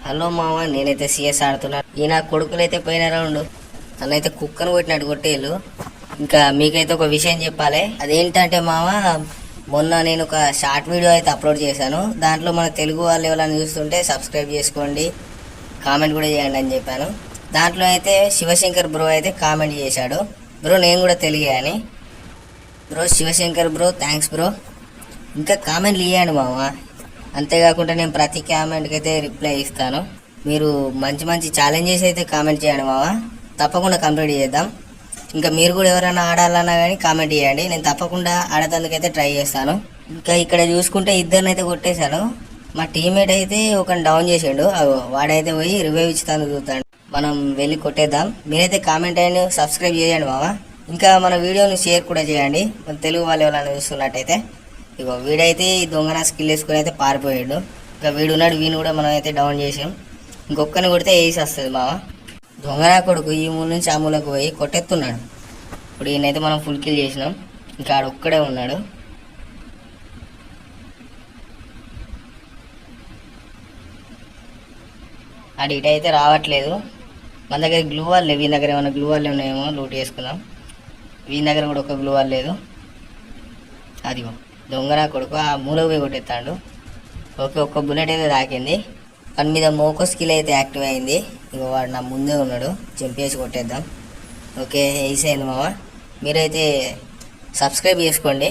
Hello మామ, నేనైతే CS ఆడుతున్నాను. ఈ నా కొడుకులు అయితే పోయిన రౌండ్ నన్నైతే కుక్కను కొట్టినట్టు కొట్టేళ్ళు. ఇంకా మీకైతే ఒక విషయం చెప్పాలి. అదేంటంటే మామ, మొన్న నేను ఒక షార్ట్ వీడియో అయితే అప్లోడ్ చేశాను. దాంట్లో మన తెలుగు వాళ్ళు ఎవరైనా చూస్తుంటే సబ్స్క్రైబ్ చేసుకోండి, కామెంట్ కూడా చేయండి అని చెప్పాను. దాంట్లో అయితే శివశంకర్ బ్రో అయితే కామెంట్ చేశాడు, బ్రో నేను కూడా తెలుగే అని. Bro Shivashankar bro, thanks bro. ఇంకా కామెంట్లు ఇవ్వండి మామ. అంతేకాకుండా నేను ప్రతి కామెంట్కి అయితే రిప్లై ఇస్తాను. మీరు మంచి మంచి ఛాలెంజెస్ అయితే కామెంట్ చేయండి మామ, తప్పకుండా కంప్లీట్ చేద్దాం. ఇంకా మీరు కూడా ఎవరైనా ఆడాలన్నా కానీ కామెంట్ చేయండి, నేను తప్పకుండా ఆడేందుకైతే ట్రై చేస్తాను. ఇంకా ఇక్కడ చూసుకుంటే ఇద్దరిని అయితే కొట్టేశాను. మా టీమ్మేట్ అయితే ఒక డౌన్ చేసాడు, వాడైతే పోయి రివైవ్ ఇస్తాను చూస్తాడు. మనం వెళ్ళి కొట్టేద్దాం. మీరైతే కామెంట్ అయ్యండి, సబ్స్క్రైబ్ చేయండి మామ. ఇంకా మన వీడియోని షేర్ కూడా చేయండి, మన తెలుగు వాళ్ళు ఎవరైనా చూస్తున్నట్టయితే. ఇగో వీడైతే ఈ దొంగన స్కిల్ వేసుకుని అయితే పారిపోయాడు. ఇంకా వీడున్నాడు, వీని కూడా మనం అయితే డౌన్ చేసాం. ఇంకొక్కరిని కొడితే వేసి వస్తుంది మామ. దొంగన కొడుకు ఈ మూల నుంచి ఆ మూలకు పోయి కొట్టెత్తున్నాడు. ఇప్పుడు ఈయనైతే మనం ఫుల్ కిల్ చేసినాం. ఇంకా ఆడొక్కడే ఉన్నాడు. ఆడు ఇటైతే రావట్లేదు. మన దగ్గర గ్లూ వాల్ లేవు, వీని దగ్గర ఏమైనా గ్లూ వాల్ ఉన్నాయేమో లూట్ చేసుకుందాం. వీని దగ్గర కూడా ఒక గ్లూ వాల్ లేదు. అదిగో దొంగన కొడుకు ఆ మూలకు పోయి కొట్టేస్తాడు. ఓకే, ఒక్క బుల్లెట్ అయితే తాకింది. వాడి మీద మోకో స్కిల్ అయితే యాక్టివ్ అయింది. ఇంకో వాడు నా ముందే ఉన్నాడు, చంపేసి కొట్టేద్దాం. ఓకే, వేసేయండి మామ. మీరైతే సబ్స్క్రైబ్ చేసుకోండి.